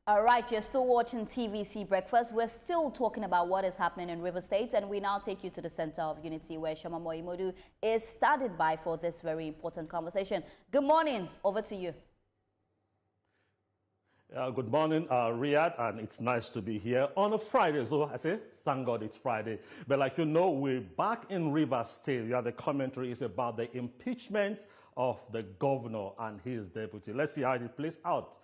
All right, you're still watching TVC Breakfast. We're still talking about what is happening in River State, and we now take you to the Center of Unity, where Shoma Moimodu is standing by for this very important conversation. Good morning. Over to you. Good morning, Riyadh, and it's nice to be here on a Friday. So I say, thank God it's Friday. But like you know, we're back in River State. The commentary is about the impeachment of the governor and his deputy. Let's see how it plays out.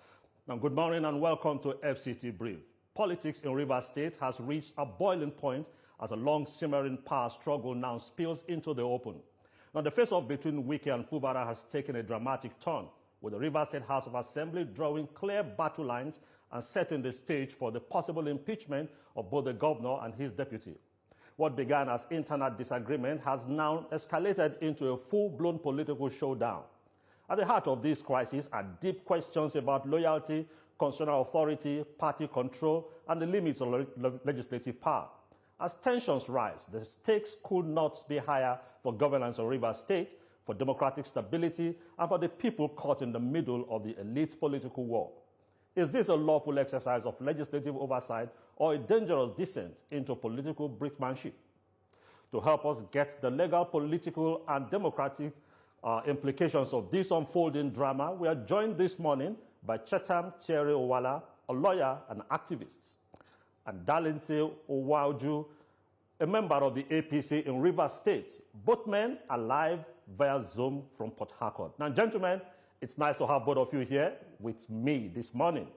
Now, good morning and welcome to FCT Brief. Politics in River State has reached a boiling point as a long simmering power struggle now spills into the open. Now, the face-off between Wike and Fubara has taken a dramatic turn, with the River State House of Assembly drawing clear battle lines and setting the stage for the possible impeachment of both the governor and his deputy. What began as internal disagreement has now escalated into a full-blown political showdown. At the heart of this crisis are deep questions about loyalty, constitutional authority, party control, and the limits of legislative power. As tensions rise, the stakes could not be higher for governance of River State, for democratic stability, and for the people caught in the middle of the elite political war. Is this a lawful exercise of legislative oversight or a dangerous descent into political brinkmanship? To help us get the legal, political, and democratic implications of this unfolding drama, we are joined this morning by Chetam Thierry Owala, a lawyer and activist, and Dalinte Owauju, a member of the APC in River State. Both men are live via Zoom from Port Harcourt. Now, gentlemen, it's nice to have both of you here with me this morning.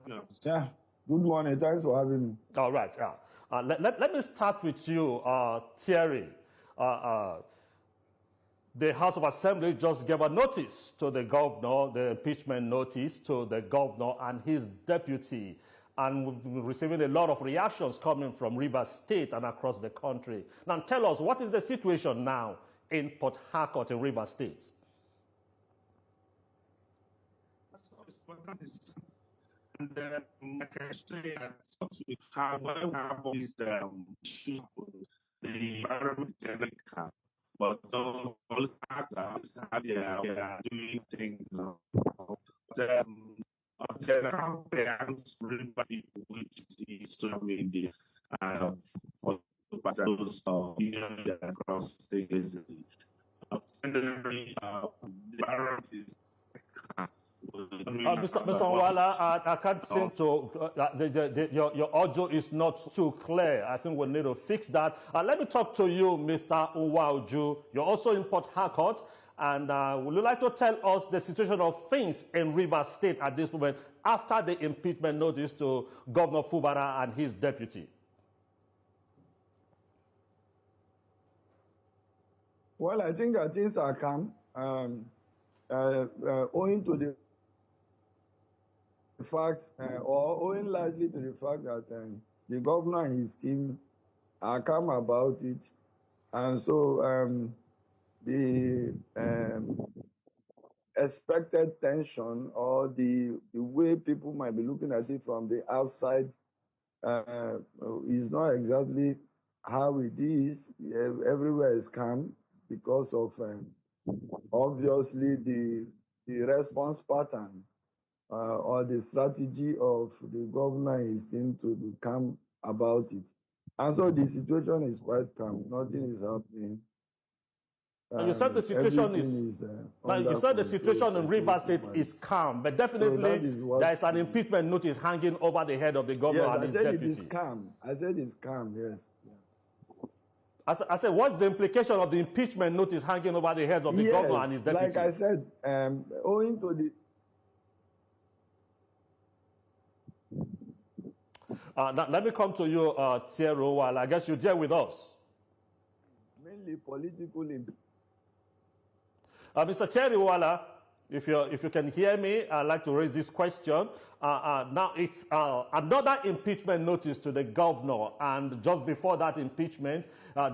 Yeah, good morning. Thanks for having me. All right. Let me start with you, Thierry. The House of Assembly just gave a notice to the governor, the impeachment notice to the governor and his deputy. And we've been receiving a lot of reactions coming from River State and across the country. Now tell us, what is the situation now in Port Harcourt in River State? And like I say, we have is issue the environment, but all factors they are doing things now. General plans which is social media for those across states. Mr. Owala, I can't seem to, your audio is not too clear. I think we'll need to fix that. Let me talk to you, Mr. Owauju. You're also in Port Harcourt. And would you like to tell us the situation of things in River State at this moment after the impeachment notice to Governor Fubara and his deputy? Well, I think that things are calm, owing to the fact, or owing largely to the fact that the governor and his team are calm about it. And so the expected tension or the way people might be looking at it from the outside is not exactly how it is. Everywhere is calm because of obviously the response pattern or the strategy of the governor and his team to be calm about it. And so the situation is quite calm. Nothing is happening. You said the situation the situation in River State is calm, but definitely so there is an impeachment notice hanging over the head of the governor and his deputy. It is calm. I said it's calm, yes. Yeah. I said, what's the implication of the impeachment notice hanging over the heads of the governor and his deputy? Like I said, owing to the... Now, let me come to you, Thierry Owala. I guess you're there with us. Mainly political. Mr. Thierry Owala, if you can hear me, I'd like to raise this question. Now, it's another impeachment notice to the governor, and just before that impeachment,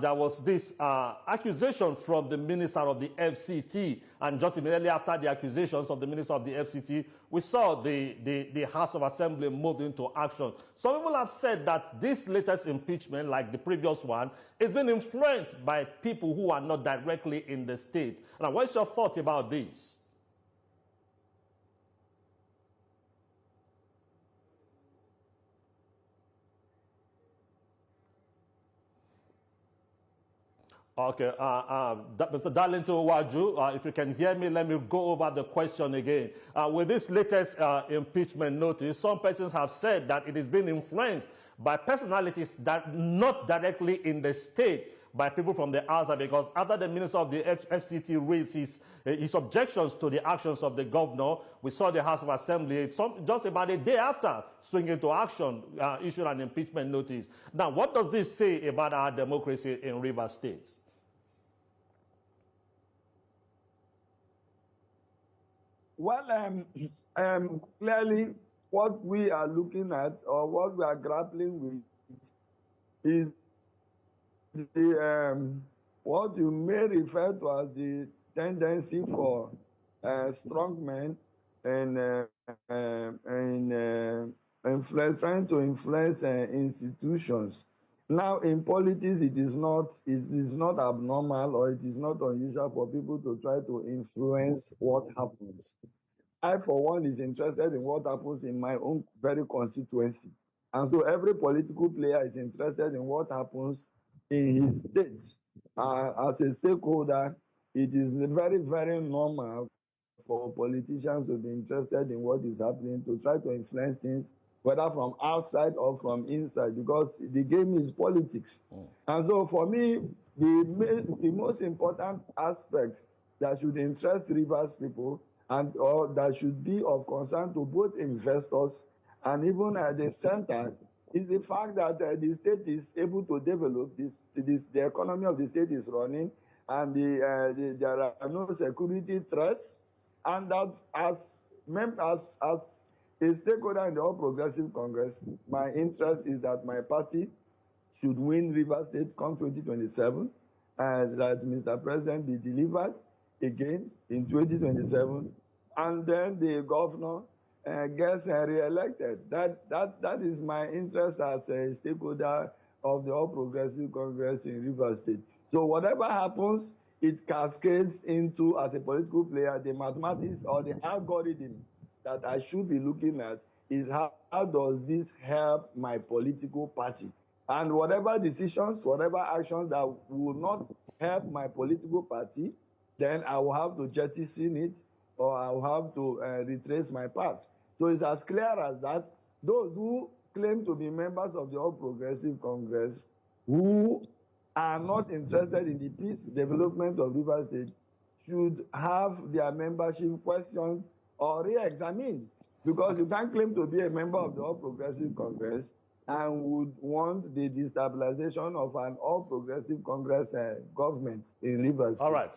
there was this accusation from the minister of the FCT, and just immediately after the accusations of the minister of the FCT, we saw the House of Assembly moved into action. Some people have said that this latest impeachment, like the previous one, is being influenced by people who are not directly in the state. Now, what's your thoughts about this? Okay, Mr. Darlington Waju, if you can hear me, let me go over the question again. With this latest impeachment notice, some persons have said that it is being influenced by personalities that not directly in the state, by people from the outside, because after the minister of the FCT raised his objections to the actions of the governor, we saw the House of Assembly just about a day after swinging into action, issued an impeachment notice. Now, what does this say about our democracy in Rivers State? Well, clearly, what we are looking at or what we are grappling with is the what you may refer to as the tendency for strongmen and trying to influence institutions. Now, in politics, it is not abnormal or it is not unusual for people to try to influence what happens. I, for one, is interested in what happens in my own very constituency. And so every political player is interested in what happens in his state. As a stakeholder, it is very, very normal for politicians to be interested in what is happening, to try to influence things, whether from outside or from inside, because the game is politics. And so for me, the most important aspect that should interest Rivers people or that should be of concern to both investors and even at the center is the fact that the state is able to develop the economy of the state is running, and there are no security threats, and that as a stakeholder in the All Progressive Congress, my interest is that my party should win Rivers State come 2027, and that Mr. President be delivered again in 2027, and then the governor gets re-elected. That is my interest as a stakeholder of the All Progressive Congress in Rivers State. So whatever happens, it cascades into, as a political player, the mathematics or the algorithm that I should be looking at is how does this help my political party? And whatever decisions, whatever actions that will not help my political party, then I will have to jettison it, or I will have to retrace my path. So it's as clear as that. Those who claim to be members of the All Progressive Congress, who are not interested in the peace development of Rivers State, should have their membership questioned or re-examined, because you can't claim to be a member of the All Progressive Congress and would want the destabilization of an All Progressive Congress government in Rivers State. All right.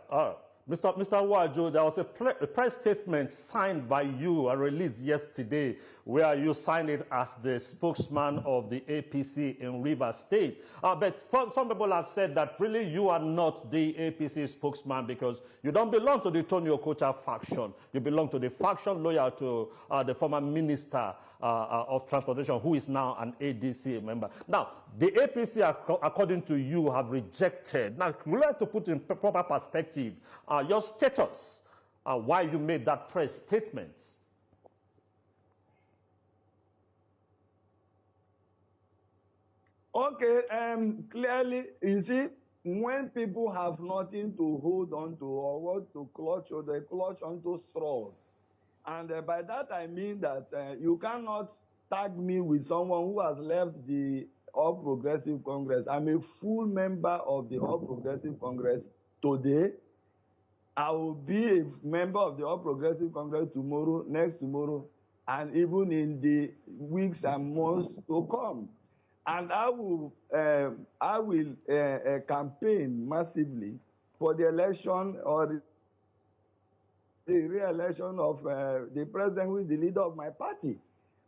Mr. Waju, there was a press statement signed by you and released yesterday where you signed it as the spokesman of the APC in Rivers State. But some people have said that really you are not the APC spokesman because you don't belong to the Tony Okocha faction. You belong to the faction loyal to the former minister of Transportation, who is now an ADC member. Now, the APC, according to you, have rejected. Now, we like to put in proper perspective your status, why you made that press statement. Okay, clearly, you see, when people have nothing to hold on to or what to clutch, or they clutch onto straws. And by that I mean that you cannot tag me with someone who has left the All Progressive Congress. I'm a full member of the All Progressive Congress today. I will be a member of the All Progressive Congress tomorrow, next tomorrow, and even in the weeks and months to come. And I will campaign massively for the election or the re-election of the president who is the leader of my party.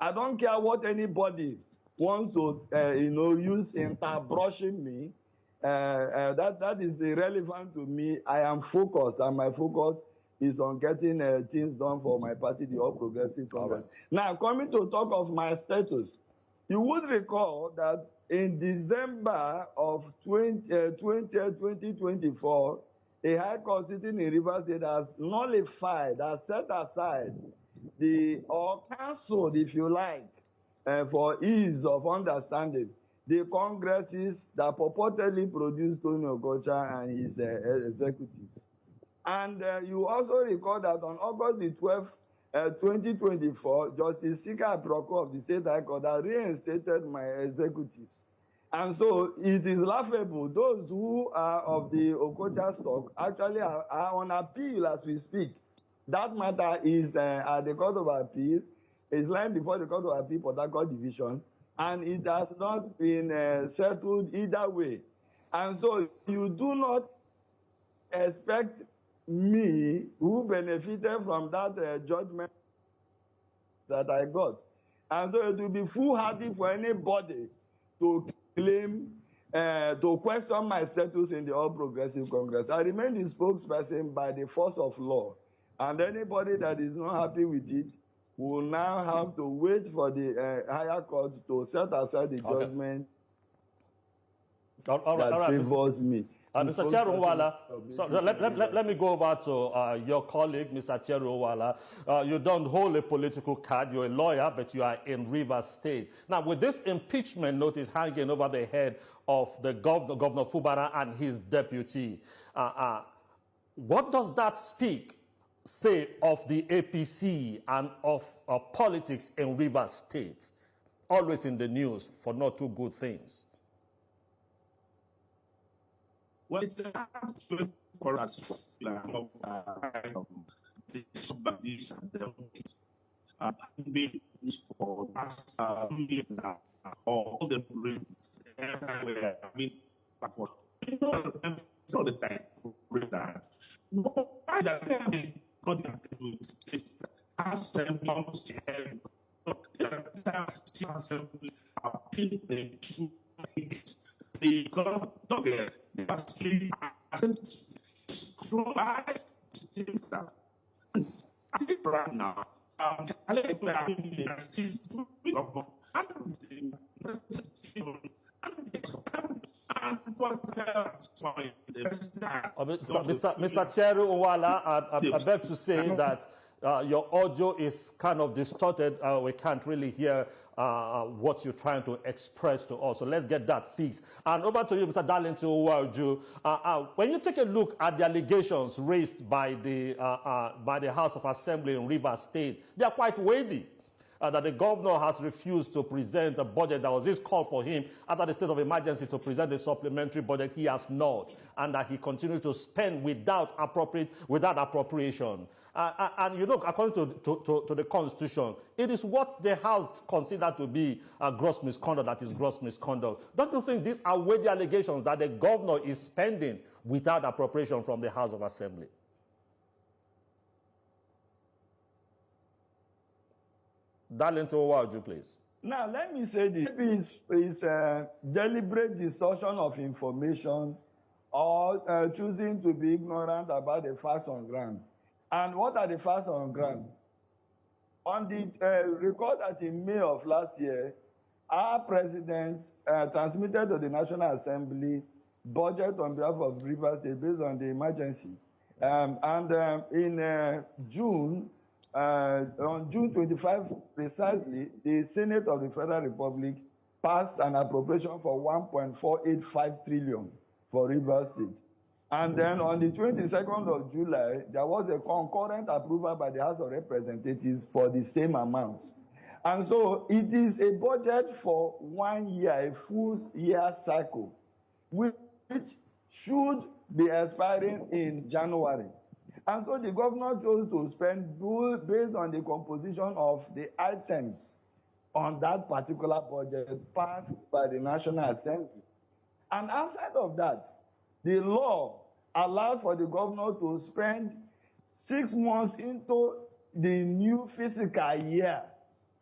I don't care what anybody wants to use interbrushing me. That is irrelevant to me. I am focused, and my focus is on getting things done for my party, the All Progressive Congress. Right. Now, coming to talk of my status, you would recall that in December of 2024, a High Court sitting in Rivers State has nullified, has set aside or cancelled, if you like, for ease of understanding, the congresses that purportedly produced Tony Okocha and his executives. And you also recall that on August the 12th, 2024, Justice Sika Aproko of the State High Court had reinstated my executives. And so it is laughable. Those who are of the Okocha stock actually are on appeal as we speak. That matter is at the Court of Appeal. It's lying before the Court of Appeal for that court division. And it has not been settled either way. And so you do not expect me, who benefited from that judgment that I got. And so it will be foolhardy for anybody to claim, to question my status in the All Progressive Congress. I remain the spokesperson by the force of law. And anybody that is not happy with it will now have to wait for the higher court to set aside the judgment that favors me. Mr. Cherunwala, so let me go over to your colleague, Mr. Cherunwala. You don't hold a political card. You're a lawyer, but you are in Rivers State. Now, with this impeachment notice hanging over the head of the Governor Fubara and his deputy, what does that say of the APC and of politics in Rivers State? Always in the news for not too good things. Well, it's a hard for us to being used for past now, all the rooms everywhere. All the time for that. No, I don't the government I think right now, Mr. Cherry Owala, I beg to say that your audio is kind of distorted. We can't really hear what you're trying to express to us. So let's get that fixed. And over to you, Mr. Darlington Uwaju. When you take a look at the allegations raised by the House of Assembly in Rivers State, they are quite weighty. That the governor has refused to present a budget. There was this call for him after the state of emergency to present a supplementary budget. He has not, and that he continues to spend without appropriation. And you know, according to the Constitution, it is what the House considered to be gross misconduct that is gross misconduct. Don't you think these are weighty allegations that the governor is spending without appropriation from the House of Assembly? Darlington Owaju, please. Now, let me say this. Is deliberate distortion of information or choosing to be ignorant about the facts on ground. And what are the facts on ground? On the record that in May of last year, our president transmitted to the National Assembly budget on behalf of Rivers State based on the emergency. In June, on June 25 precisely, the Senate of the Federal Republic passed an appropriation for 1.485 trillion for Rivers State. And then on the 22nd of July, there was a concurrent approval by the House of Representatives for the same amount. And so it is a budget for 1 year, a full year cycle, which should be expiring in January. And so the governor chose to spend based on the composition of the items on that particular budget passed by the National Assembly. And outside of that, the law allowed for the governor to spend 6 months into the new fiscal year,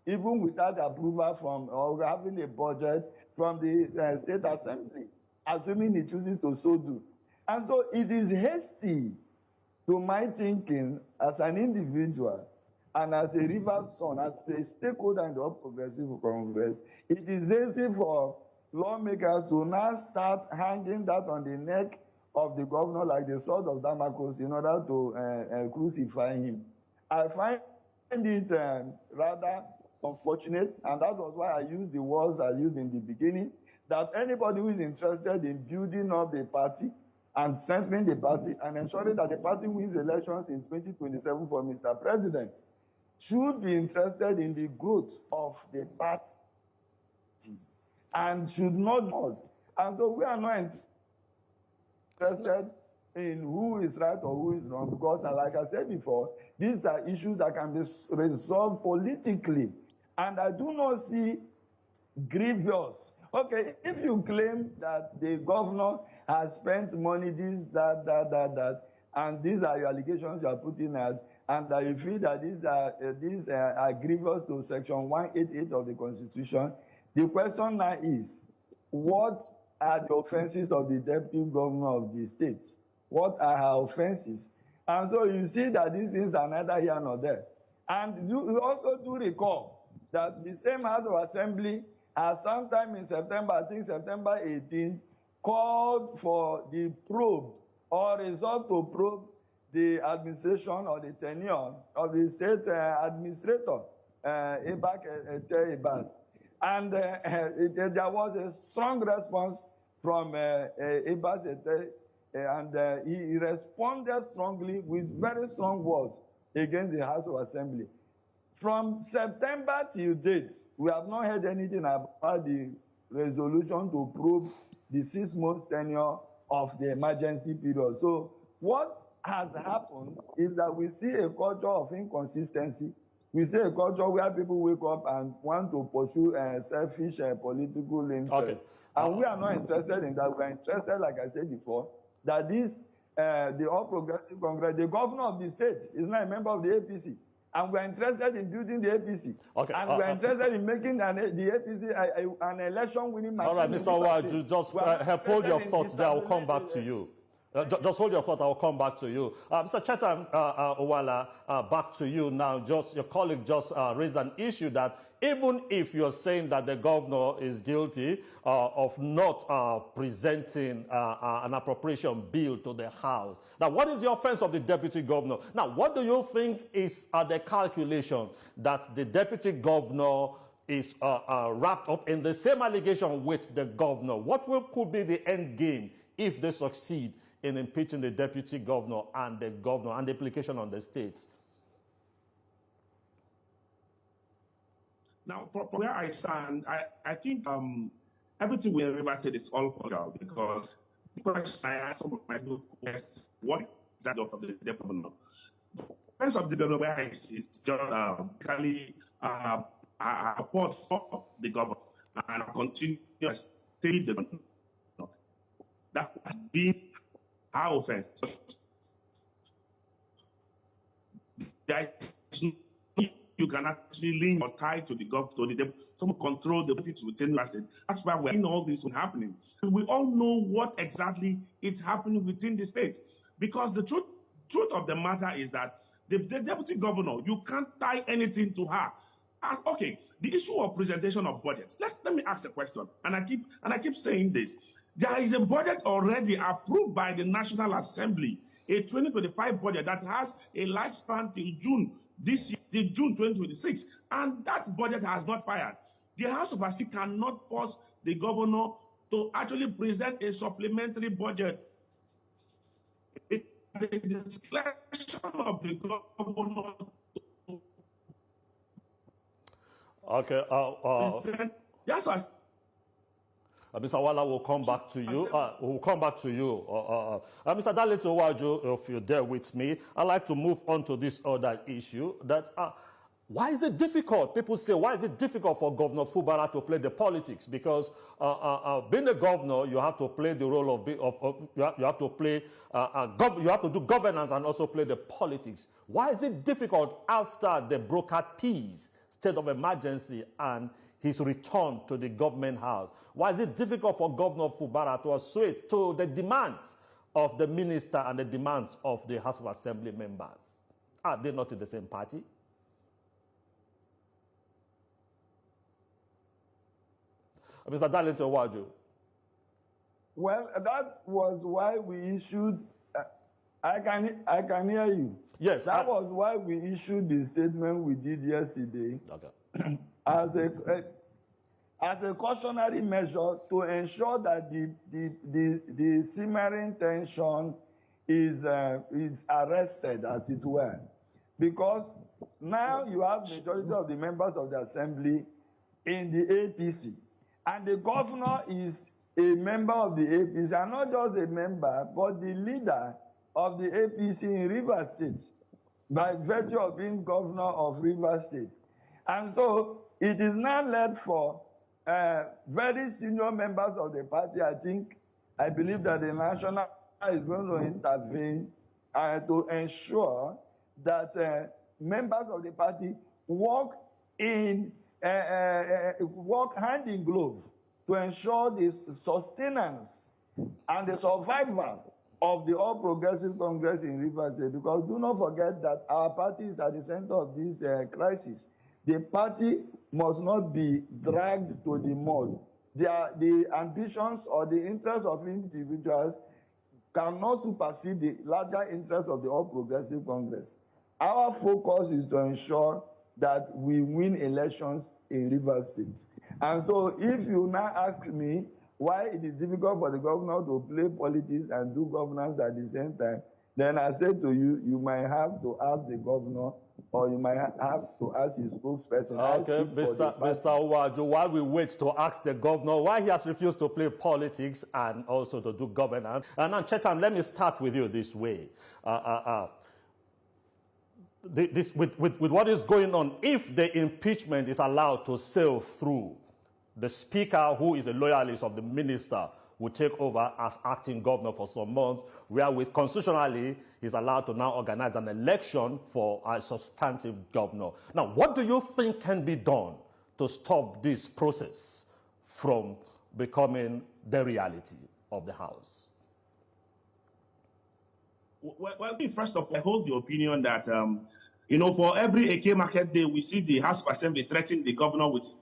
even without approval from or having a budget from the State Assembly, assuming he chooses to so do. And so it is hasty to my thinking as an individual and as a Rivers son, as a stakeholder in the All Progressive Congress, it is easy for lawmakers to now start hanging that on the neck of the governor like the sword of Damascus in order to crucify him. I find it rather unfortunate, and that was why I used the words I used in the beginning, that anybody who is interested in building up the party and strengthening the party and ensuring that the party wins elections in 2027 for Mr. President should be interested in the growth of the party and should not. And so we are not interested in who is right or who is wrong, because like I said before, these are issues that can be resolved politically. And I do not see grievous. Okay, if you claim that the governor has spent money, this, that, and these are your allegations you are putting out, and that you feel that these are grievous to Section 188 of the Constitution, the question now is, what are the offenses of the deputy governor of the state? What are her offenses? And so you see that these things are neither here nor there. And you also do recall that the same House of Assembly has sometime in September, I think September 18th, called for the probe or resolve to probe the administration or the tenure of the state administrator, Ibas. And there was a strong response from Ibas, and he responded strongly with very strong words against the House of Assembly. From September till date, we have not heard anything about the resolution to probe the 6 months tenure of the emergency period. So what has happened is that we see a culture of inconsistency. We see a culture where people wake up and want to pursue selfish political interests. Okay. And we are not interested in that. We are interested, like I said before, that the All Progressive Congress, the governor of the state, is not a member of the APC. And we're interested in building the APC. Okay. And we're interested in making the APC an election-winning machine. All right, Mr. Waju, just hold your thoughts there. I will come back to you. Just hold your thought. I will come back to you. Mr. Chetan Owala, back to you now. Just your colleague just raised an issue that even if you're saying that the governor is guilty of not presenting an appropriation bill to the House. Now, what is the offense of the deputy governor? Now, what do you think is the calculation that the deputy governor is wrapped up in the same allegation with the governor? What could be the end game if they succeed in impeaching the deputy governor and the implication on the states? Now, from where I stand, I think everything we ever said is all political, because the question I asked some of my students was, what is that of the deputy governor? The offense of the governor where I see is just basically a support for the governor and continue to stay the governor. That has been our offense. You can actually link or tie to the government, some control the politics within the state. That's why we're seeing all this happening. And we all know what exactly is happening within the state. Because the truth of the matter is that the deputy governor, you can't tie anything to her. Okay, the issue of presentation of budgets. Let me ask a question, and I keep saying this. There is a budget already approved by the National Assembly, a 2025 budget that has a lifespan till June this year, till June 2026, and that budget has not fired. The House of Assembly cannot force the governor to actually present a supplementary budget. It's the discretion of the governor. Okay. That's why. Mr. Wala will come back to you. We'll come back to you. Mr. Dalito Waju, if you're there with me, I'd like to move on to this other issue. That why is it difficult? People say, why is it difficult for Governor Fubara to play the politics? Because being a governor, you have to play the role of you have to play you have to do governance and also play the politics. Why is it difficult after the brokered peace, state of emergency, and his return to the government house? Why is it difficult for Governor Fubara to assuage to the demands of the minister and the demands of the House of Assembly members? Are they not in the same party? Mr. Darlington Waju. Well, that was why we issued, I can hear you. Yes. That was why we issued the statement we did yesterday. Okay. As as a cautionary measure to ensure that the simmering tension is arrested, as it were. Because now you have majority of the members of the assembly in the APC, and the governor is a member of the APC, and not just a member, but the leader of the APC in Rivers State, by virtue of being governor of Rivers State. And so it is now left for very senior members of the party. I believe that the national is going to intervene to ensure that members of the party work hand in glove to ensure the sustenance and the survival of the All Progressive Congress in Rivers State. Because do not forget that our party is at the center of this crisis. The party must not be dragged to the mud. The ambitions or the interests of individuals cannot supersede the larger interests of the All Progressive Congress. Our focus is to ensure that we win elections in Rivers State. And so if you now ask me why it is difficult for the governor to play politics and do governance at the same time, then I said to you, you might have to ask the governor, or you might have to ask his spokesperson. Okay, Mr. Uwaju, while we wait to ask the governor why he has refused to play politics and also to do governance. And now, Chetan, let me start with you this way. With what is going on, if the impeachment is allowed to sail through, the speaker, who is a loyalist of the minister, will take over as acting governor for some months, wherewith constitutionally he's allowed to now organize an election for a substantive governor. Now, what do you think can be done to stop this process from becoming the reality of the House? Well, first of all, I hold the opinion that, for every AK market day, we see the House of Assembly threatening the governor with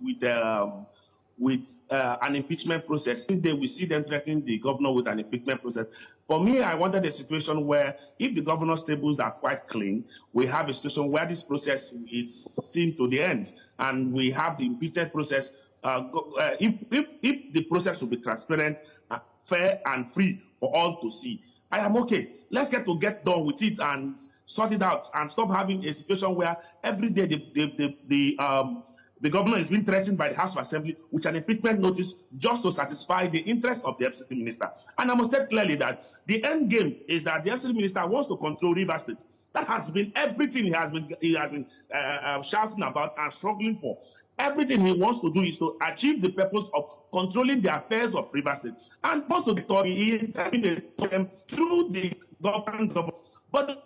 an impeachment process. This day, we see them threatening the governor with an impeachment process. For me, I wanted a situation where, if the governor's tables are quite clean, we have a situation where this process is seen to the end, and we have the impeachment process. If the process will be transparent, fair, and free for all to see, I am okay. Let's get done with it and sort it out, and stop having a situation where every day the governor is being threatened by the House of Assembly with an impeachment notice just to satisfy the interest of the FCT minister. And I must state clearly that the end game is that the FCT minister wants to control Rivers State. That has been everything he has been shouting about and struggling for. Everything he wants to do is to achieve the purpose of controlling the affairs of Rivers State. And wants to intervene them through the government. But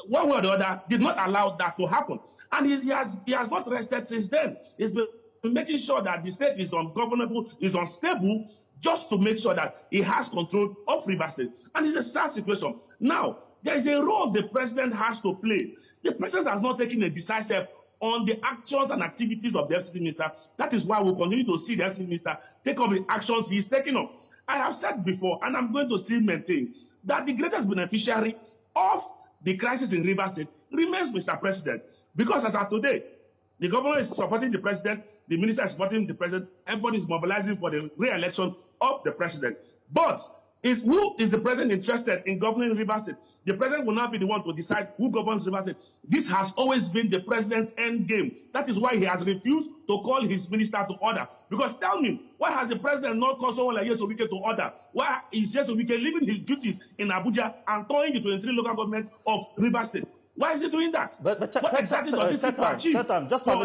one way or the other did not allow that to happen. And he has not rested since then. He's been making sure that the state is ungovernable, is unstable, just to make sure that he has control of Rivers State. And it's a sad situation. Now, there is a role the president has to play. The president has not taken a decisive on the actions and activities of the FCT minister. That is why we'll continue to see the FCT minister take up the actions he's taking up. I have said before, and I'm going to still maintain, that the greatest beneficiary of the crisis in Rivers State remains Mr. President. Because as of today, the governor is supporting the president, the minister is supporting the president, everybody is mobilizing for the re-election of the president. But who is the president interested in governing Rivers State? The president will not be the one to decide who governs Rivers State. This has always been the president's end game. That is why he has refused to call his minister to order. Because tell me, why has the president not called someone like Yeso Wike to order? Why is Yeso Wike leaving his duties in Abuja and touring the 23 local governments of Rivers State? Why is he doing that? What exactly does he seek to achieve for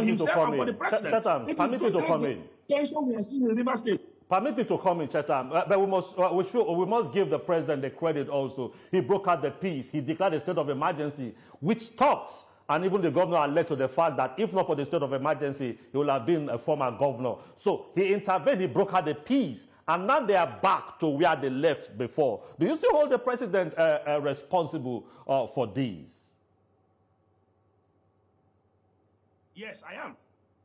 himself and for the president? Permit me to come in. Tension we are seeing in Rivers State. Permit me to come in, Chetan, but we must give the president the credit also. He broke out the peace. He declared a state of emergency, which stopped, and even the governor led to the fact that if not for the state of emergency, he would have been a former governor. So he intervened, he broke out the peace, and now they are back to where they left before. Do you still hold the president responsible for this? Yes, I am.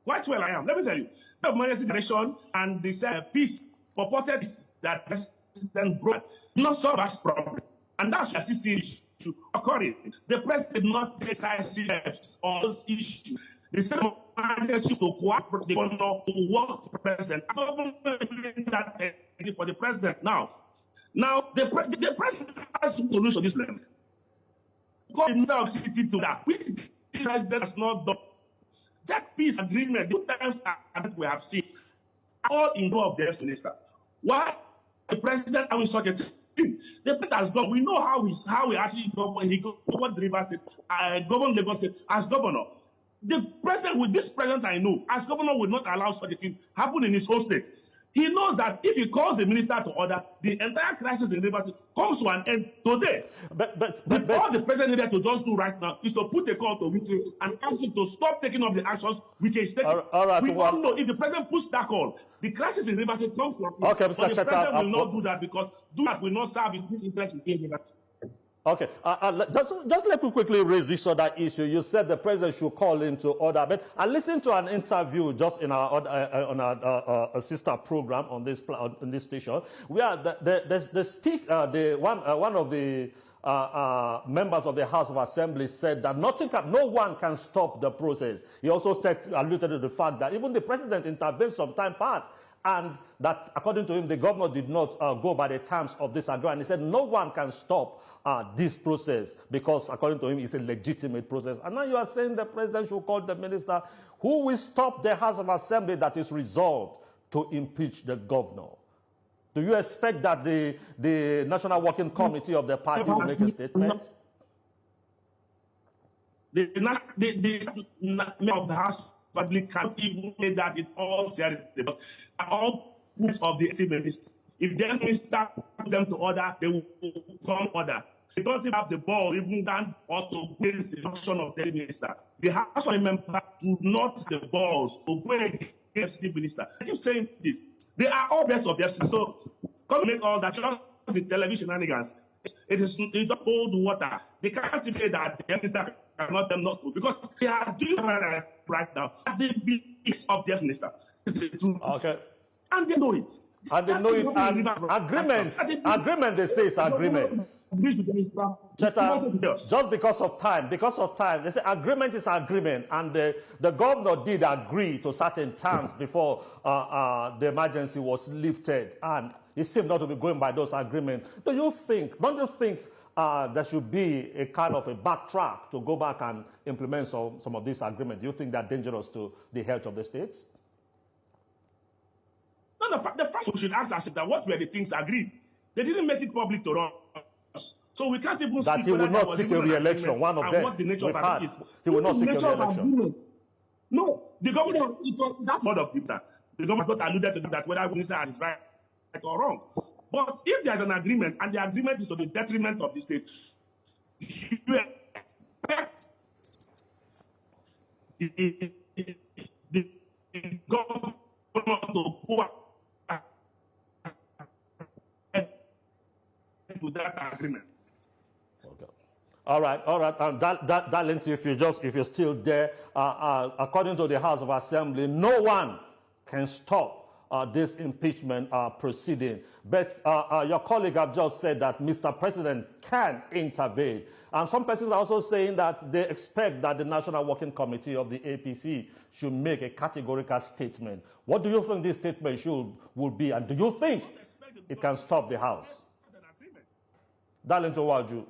Quite well, I am. Let me tell you, the emergency declaration and the peace purported that President brought not solve us problem, and that's a serious issue occurring. The president did not take decisive steps on those issues. The state of agencies to cooperate the governor to work with the president. I don't doing that for the president now. Now, the president has a solution to this problem. Call the Minister of City to that, which the president has not done. That peace agreement, the 2 times that we have seen, all in law of the minister. Why the president having such a thing? The president has gone. We know how he actually governed. He governed the Rivers State, governed Lagos State as governor. The president, with this president I know, as governor, will not allow such a thing happen in his own state. He knows that if he calls the minister to order, the entire crisis in Rivers State comes to an end today. But all the president needed to just do right now is to put a call to Wike and ask him to stop taking up the actions Wike is taking. All right, we all know if the president puts that call, the crisis in Rivers State comes to an end. Okay, but the president will not do that because that will not serve his interest in Rivers State. Okay, just let me quickly raise this other issue. You said the president should call into order, but I listened to an interview just in on our sister program on this station, where one of the members of the House of Assembly said that no one can stop the process. He also alluded to the fact that even the president intervened some time past, and that according to him, the governor did not go by the terms of this agreement. He said no one can stop this process because, according to him, it's a legitimate process. And now you are saying the president should call the minister. Who will stop the House of Assembly that is resolved to impeach the governor? Do you expect that the National Working Committee of the party will make a statement? The member of the House Assembly can't even say that it all because all groups of the minister. If the minister put them to order, they will come order. They don't even have the ball even done or to against the action of the minister. The House member do not have the balls to go against the minister. I keep saying this. They are all bets of the FCC. So come make all that the television shenanigans. It don't hold water. They can't even say that the minister cannot them not to because they are doing right now at the base of the minister. Okay. And they know it. And they know it. And agreement, they say it's agreement. Just because of time, they say agreement is agreement, and the governor did agree to certain terms before the emergency was lifted, and he seemed not to be going by those agreements. Don't you think there should be a kind of a backtrack to go back and implement some of these agreements? Do you think they're dangerous to the health of the states? No, the first we should ask ourselves that what were the things agreed? They didn't make it public to us. So we can't even that he will not seek a re-election. One of them. What the nature of agreement is. He will not seek a re-election. No, the government, that's not of the government not alluded to that, whether minister is right or wrong. But if there's an agreement, and the agreement is to the detriment of the state, you expect the government to go with that agreement. Okay. All right. Darlings, if you're still there, according to the House of Assembly, no one can stop this impeachment proceeding. But your colleague have just said that Mr. President can intervene. And some persons are also saying that they expect that the National Working Committee of the APC should make a categorical statement. What do you think this statement will be? And do you think it can stop the House? Darlings Owaju.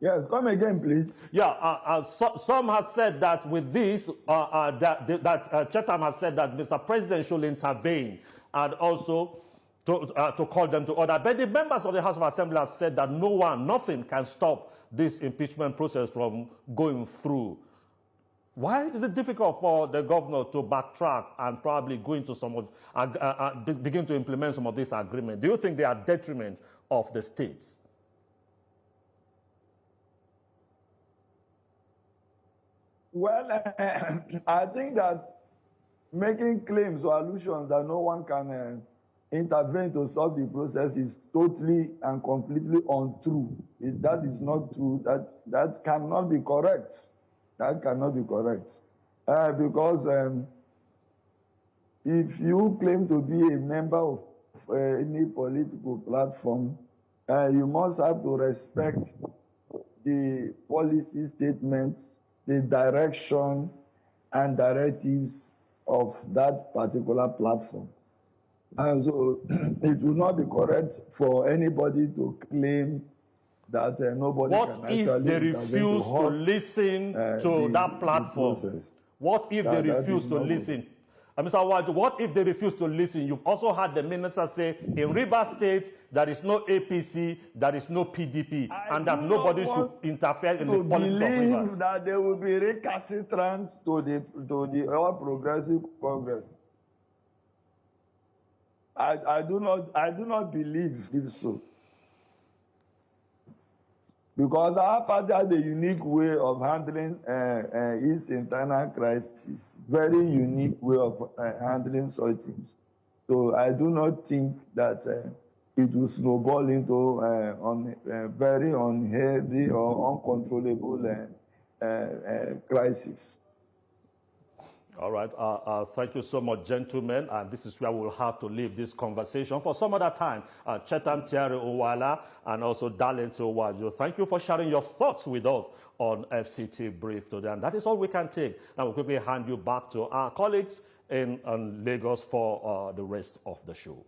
Yes, come again, please. Yeah, some have said that with this, Chatham have said that Mr. President should intervene and also to call them to order. But the members of the House of Assembly have said that nothing can stop this impeachment process from going through. Why is it difficult for the governor to backtrack and probably go into begin to implement some of this agreement? Do you think they are detriment of the states? Well, I think that making claims or allusions that no one can intervene to solve the process is totally and completely untrue. That is not true. That cannot be correct. That cannot be correct. Because if you claim to be a member of any political platform, you must have to respect the policy statements, the direction and directives of that particular platform. And so it will not be correct for anybody to claim that nobody What can if actually they refuse to halt, listen to that platform? What if they refuse to listen? Mr. Awadu, what if they refuse to listen? You've also had the minister say in Rivers State there is no APC, there is no PDP, and that nobody should interfere in the politics of Rivers. I believe that there will be recalcitrant to the All Progressive Congress. I do not believe so. Because our party has a unique way of handling its internal crisis, very unique way of handling such things. So I do not think that it will snowball into very unhealthy or uncontrollable crisis. All right. Thank you so much, gentlemen. And this is where we'll have to leave this conversation for some other time. Chetan Thierry Owala and also Dalente Owajo, thank you for sharing your thoughts with us on FCT Brief today. And that is all we can take. Now we'll quickly hand you back to our colleagues in Lagos for the rest of the show.